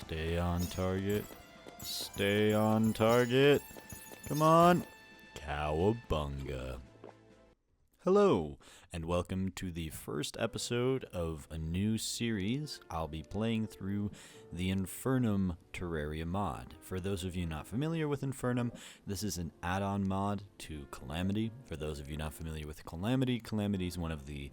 Stay on target. Stay on target. Come on. Cowabunga. Hello, and welcome to the first episode of a new series. I'll be playing through the Infernum Terraria mod. For those of you not familiar with Infernum, this is an add-on mod to Calamity. For those of you not familiar with Calamity, Calamity is one of the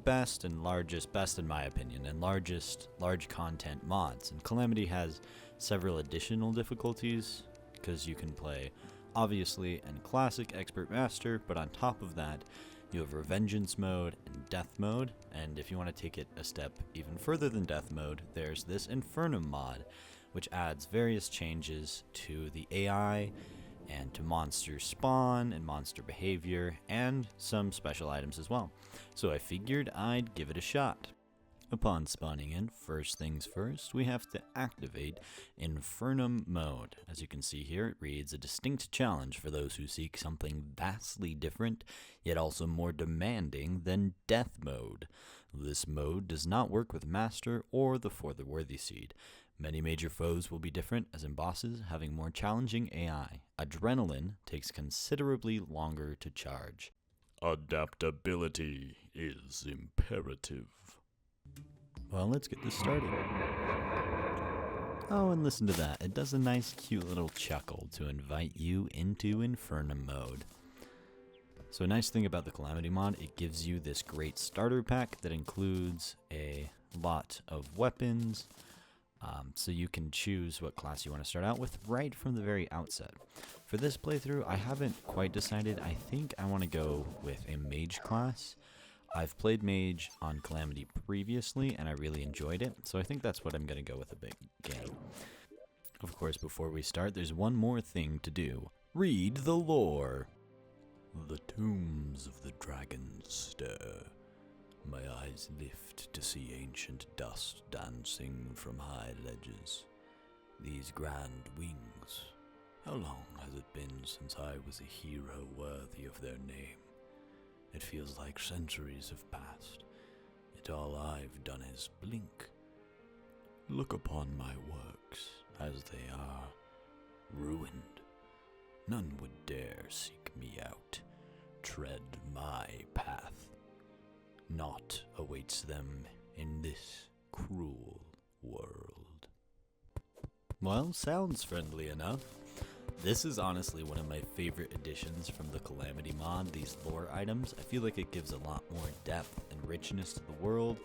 best in my opinion, and large content mods. And Calamity has several additional difficulties, because you can play, obviously, in Classic, Expert, Master, but on top of that, you have Revengeance mode and Death mode, and if you want to take it a step even further than Death mode, there's this Infernum mod, which adds various changes to the AI, and to monster spawn and monster behavior, and some special items as well. So I figured I'd give it a shot. Upon spawning in, first things first, we have to activate Infernum mode. As you can see here, it reads, a distinct challenge for those who seek something vastly different, yet also more demanding than Death mode. This mode does not work with Master or the For the Worthy seed. Many major foes will be different, as in bosses having more challenging AI. Adrenaline takes considerably longer to charge. Adaptability is imperative. Well, let's get this started. Oh, and listen to that. It does a nice, cute little chuckle to invite you into Infernum mode. So a nice thing about the Calamity mod, it gives you this great starter pack that includes a lot of weapons, so you can choose what class you want to start out with right from the very outset. For this playthrough, I haven't quite decided. I think I want to go with a mage class. I've played mage on Calamity previously, and I really enjoyed it, so I think that's what I'm going to go with a big game. Of course, before we start, there's one more thing to do. Read the lore. The tombs of the dragons stir. My eyes lift to see ancient dust dancing from high ledges. These grand wings. How long has it been since I was a hero worthy of their name? It feels like centuries have passed, yet all I've done is blink. Look upon my works as they are, ruined. None would dare seek me out, tread my path. Naught awaits them in this cruel world. Well, sounds friendly enough. This is honestly one of my favorite additions from the Calamity mod, these lore items. I feel like it gives a lot more depth and richness to the world,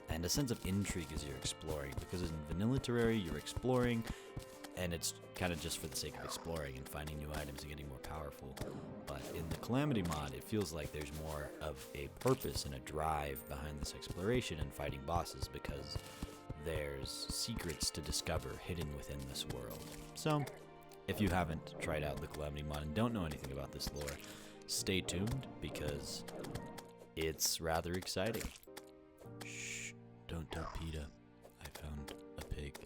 and a sense of intrigue as you're exploring, because in vanilla Terraria you're exploring, and it's kind of just for the sake of exploring and finding new items and getting more powerful. But in the Calamity mod, it feels like there's more of a purpose and a drive behind this exploration and fighting bosses, because there's secrets to discover hidden within this world. So, if you haven't tried out the Calamity mod and don't know anything about this lore, stay tuned, because it's rather exciting. Shh, don't tell PETA. I found a pig.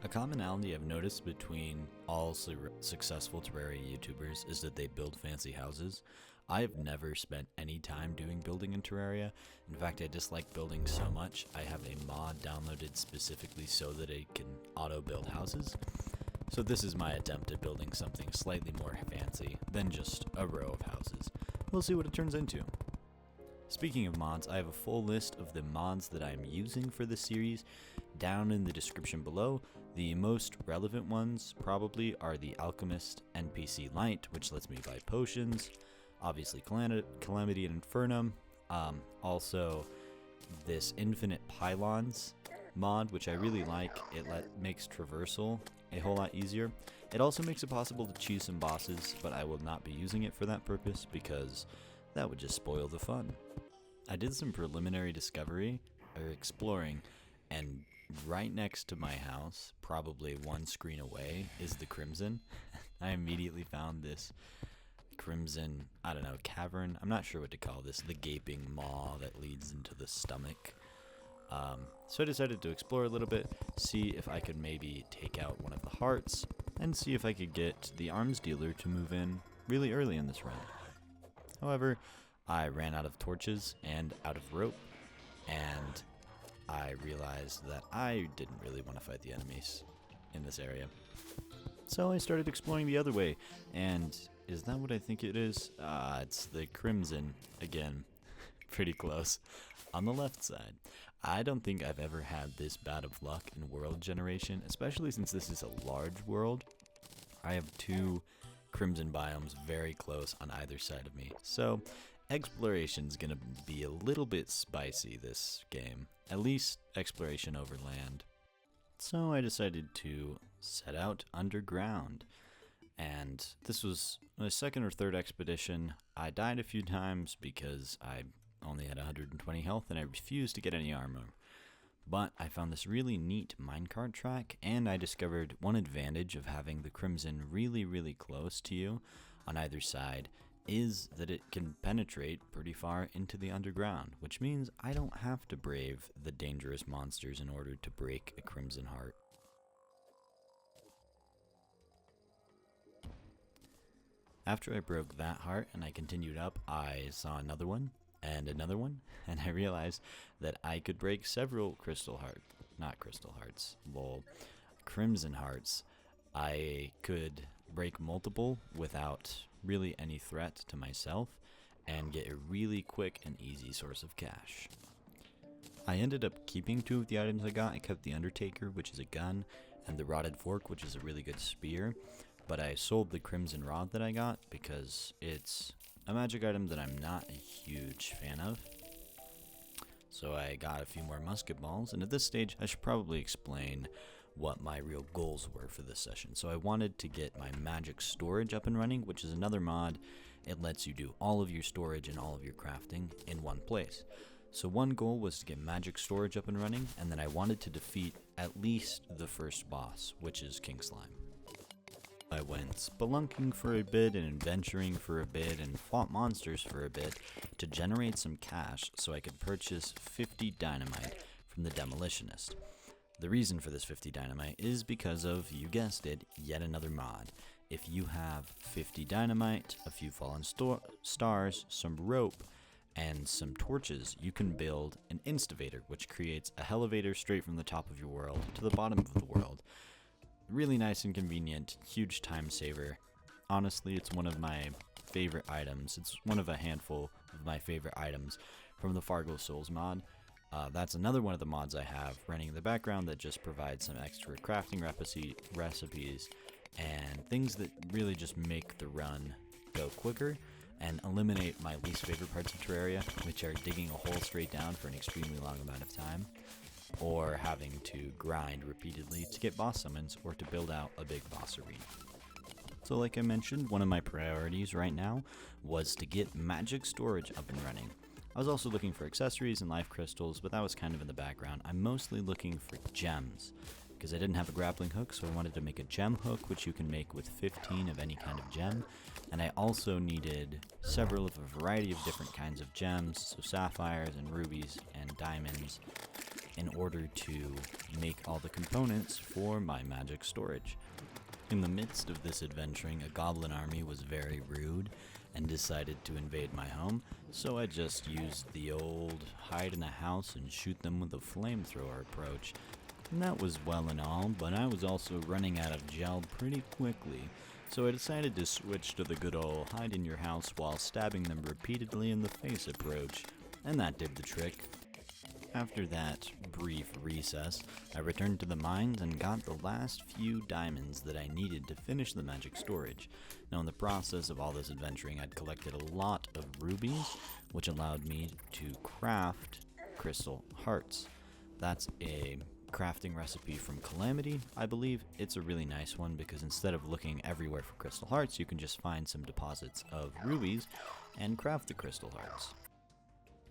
A commonality I've noticed between all successful Terraria YouTubers is that they build fancy houses. I've never spent any time doing building in Terraria. In fact, I dislike building so much, I have a mod downloaded specifically so that it can auto-build houses. So this is my attempt at building something slightly more fancy than just a row of houses. We'll see what it turns into. Speaking of mods, I have a full list of the mods that I'm using for this series down in the description below. The most relevant ones probably are the Alchemist NPC Lite, which lets me buy potions, obviously Calamity and Infernum, also this Infinite Pylons mod, which I really like. It makes traversal a whole lot easier. It also makes it possible to choose some bosses, but I will not be using it for that purpose because that would just spoil the fun. I did some preliminary exploring, and right next to my house, probably one screen away, is the Crimson. I immediately found this Crimson, I don't know, cavern. I'm not sure what to call this, the gaping maw that leads into the stomach. So I decided to explore a little bit, see if I could maybe take out one of the hearts, and see if I could get the arms dealer to move in really early in this round. However, I ran out of torches and out of rope, and I realized that I didn't really want to fight the enemies in this area. So I started exploring the other way, and is that what I think it is? It's the Crimson again. Pretty close. On the left side. I don't think I've ever had this bad of luck in world generation, especially since this is a large world. I have 2 Crimson biomes very close on either side of me, so exploration's gonna be a little bit spicy this game, at least exploration over land. So I decided to set out underground, and this was my second or third expedition. I died a few times because I only had 120 health and I refused to get any armor. But I found this really neat minecart track, and I discovered one advantage of having the Crimson really close to you on either side is that it can penetrate pretty far into the underground, which means I don't have to brave the dangerous monsters in order to break a Crimson heart. After I broke that heart and I continued up, I saw another one, and I realized that I could break several Crimson hearts. I could break multiple without really any threat to myself and get a really quick and easy source of cash. I ended up keeping 2 of the items I got. I kept the Undertaker, which is a gun, and the Rotted Fork, which is a really good spear, but I sold the Crimson Rod that I got because it's a magic item that I'm not a huge fan of. So I got a few more musket balls, and at this stage I should probably explain what my real goals were for this session. So I wanted to get my magic storage up and running, which is another mod. It lets you do all of your storage and all of your crafting in one place. So one goal was to get magic storage up and running, and then I wanted to defeat at least the first boss, which is King Slime. I went spelunking for a bit and adventuring for a bit and fought monsters for a bit to generate some cash so I could purchase 50 dynamite from the demolitionist. The reason for this 50 dynamite is because of, you guessed it, yet another mod. If you have 50 dynamite, a few fallen stars, some rope, and some torches, you can build an instavator, which creates a elevator straight from the top of your world to the bottom of the world. Really nice and convenient, huge time saver. Honestly, it's one of my favorite items. It's one of a handful of my favorite items from the Fargo Souls mod. That's another one of the mods I have running in the background that just provides some extra crafting recipes and things that really just make the run go quicker and eliminate my least favorite parts of Terraria, which are digging a hole straight down for an extremely long amount of time, or having to grind repeatedly to get boss summons or to build out a big boss arena. So like I mentioned, one of my priorities right now was to get magic storage up and running. I was also looking for accessories and life crystals, but that was kind of in the background. I'm mostly looking for gems, because I didn't have a grappling hook, so I wanted to make a gem hook, which you can make with 15 of any kind of gem. And I also needed several of a variety of different kinds of gems, so sapphires and rubies and diamonds, in order to make all the components for my magic storage. In the midst of this adventuring, a goblin army was very rude and decided to invade my home, so I just used the old hide in a house and shoot them with a flamethrower approach. And that was well and all, but I was also running out of gel pretty quickly, so I decided to switch to the good old hide in your house while stabbing them repeatedly in the face approach, and that did the trick. After that brief recess, I returned to the mines and got the last few diamonds that I needed to finish the magic storage. Now in the process of all this adventuring, I'd collected a lot of rubies, which allowed me to craft crystal hearts. That's a crafting recipe from Calamity, I believe. It's a really nice one because instead of looking everywhere for crystal hearts, you can just find some deposits of rubies and craft the crystal hearts.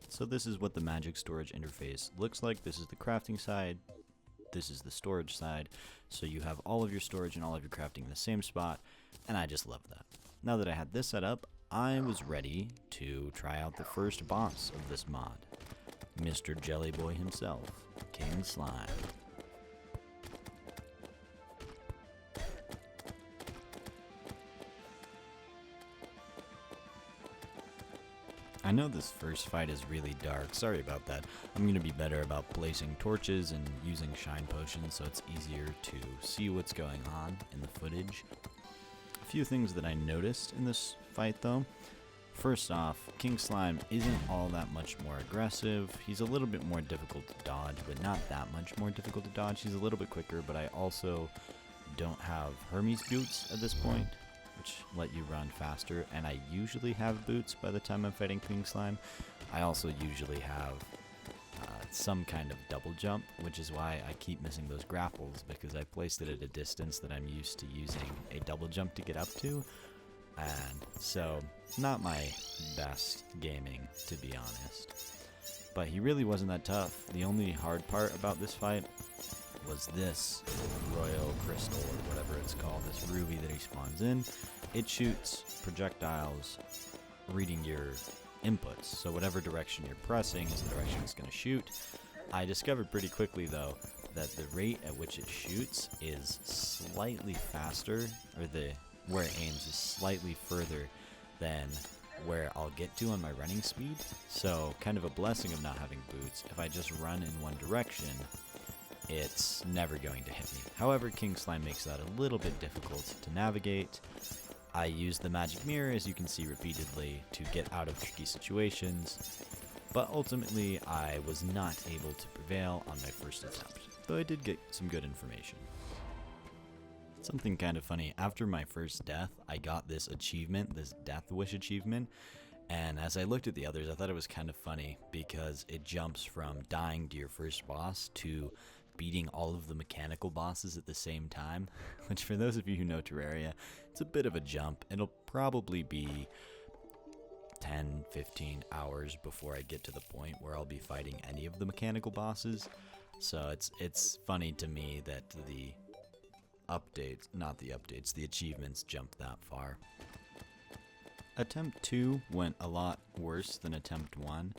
So this is what the magic storage interface looks like. This is the crafting side, this is the storage side, so you have all of your storage and all of your crafting in the same spot, and I just love that. Now that I had this set up, I was ready to try out the first boss of this mod, Mr. Jellyboy himself, King Slime. I know this first fight is really dark, sorry about that. I'm going to be better about placing torches and using shine potions so it's easier to see what's going on in the footage. A few things that I noticed in this fight though. First off, King Slime isn't all that much more aggressive. He's a little bit more difficult to dodge, but not that much more difficult to dodge. He's a little bit quicker, but I also don't have Hermes boots at this point, which let you run faster, and I usually have boots by the time I'm fighting King Slime. I also usually have some kind of double jump, which is why I keep missing those grapples, because I placed it at a distance that I'm used to using a double jump to get up to, and so not my best gaming, to be honest. But he really wasn't that tough. The only hard part about this fight was this royal crystal, or whatever it's called, this ruby that he spawns in. It shoots projectiles reading your inputs, so whatever direction you're pressing is the direction it's going to shoot. I discovered pretty quickly though that the rate at which it shoots is slightly faster, or where it aims is slightly further than where I'll get to on my running speed. So kind of a blessing of not having boots. If I just run in one direction, it's never going to hit me. However, King Slime makes that a little bit difficult to navigate. I use the magic mirror, as you can see repeatedly, to get out of tricky situations, but ultimately I was not able to prevail on my first attempt, though I did get some good information. Something kind of funny, after my first death, I got this achievement, this Death Wish achievement, and as I looked at the others, I thought it was kind of funny because it jumps from dying to your first boss to beating all of the mechanical bosses at the same time, which for those of you who know Terraria, it's a bit of a jump. It'll probably be 10-15 hours before I get to the point where I'll be fighting any of the mechanical bosses, so it's funny to me that the achievements jump that far. Attempt 2 went a lot worse than attempt 1.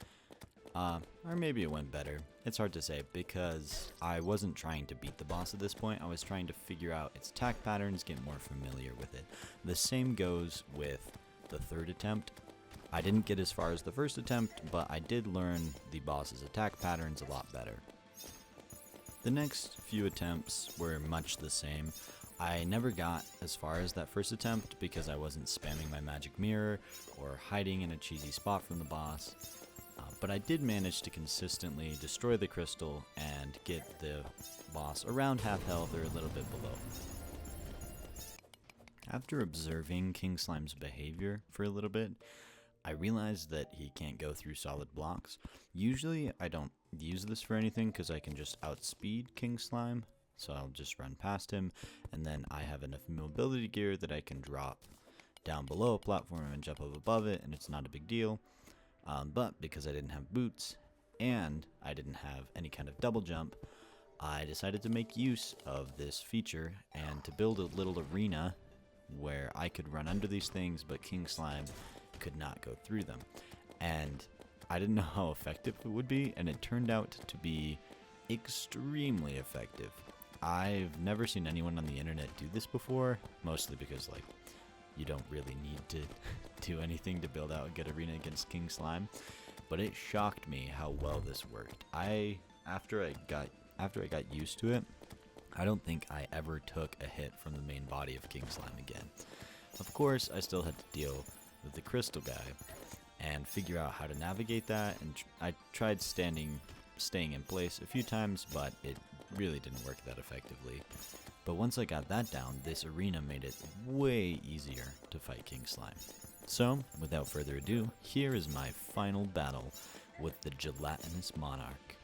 Or maybe it went better. It's hard to say because I wasn't trying to beat the boss at this point. I was trying to figure out its attack patterns, get more familiar with it. The same goes with the third attempt. I didn't get as far as the first attempt, but I did learn the boss's attack patterns a lot better. The next few attempts were much the same. I never got as far as that first attempt because I wasn't spamming my magic mirror or hiding in a cheesy spot from the boss. But I did manage to consistently destroy the crystal and get the boss around half health or a little bit below. After observing King Slime's behavior for a little bit, I realized that he can't go through solid blocks. Usually I don't use this for anything because I can just outspeed King Slime, so I'll just run past him, and then I have enough mobility gear that I can drop down below a platform and jump up above it, and it's not a big deal. But because I didn't have boots and I didn't have any kind of double jump, I decided to make use of this feature and to build a little arena where I could run under these things, but King Slime could not go through them. And I didn't know how effective it would be, and it turned out to be extremely effective. I've never seen anyone on the internet do this before, mostly because you don't really need to do anything to build out a good arena against King Slime, but it shocked me how well this worked. After I got used to it, I don't think I ever took a hit from the main body of King Slime again. Of course, I still had to deal with the crystal guy and figure out how to navigate that, and I tried staying in place a few times, but it really didn't work that effectively. But once I got that down, this arena made it way easier to fight King Slime. So, without further ado, here is my final battle with the Gelatinous Monarch.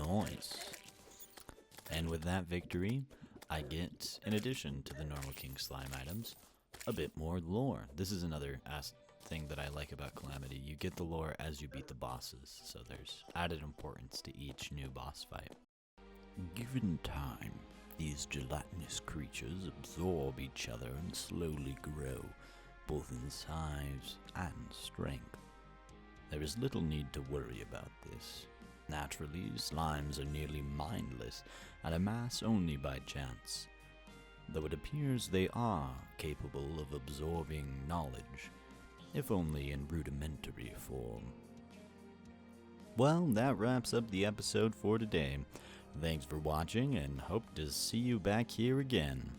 Nice. And with that victory, I get, in addition to the normal King Slime items, a bit more lore. This is another thing that I like about Calamity. You get the lore as you beat the bosses, so there's added importance to each new boss fight. Given time, these gelatinous creatures absorb each other and slowly grow, both in size and strength. There is little need to worry about this. Naturally, slimes are nearly mindless and amass only by chance, though it appears they are capable of absorbing knowledge, if only in rudimentary form. Well, that wraps up the episode for today. Thanks for watching and hope to see you back here again.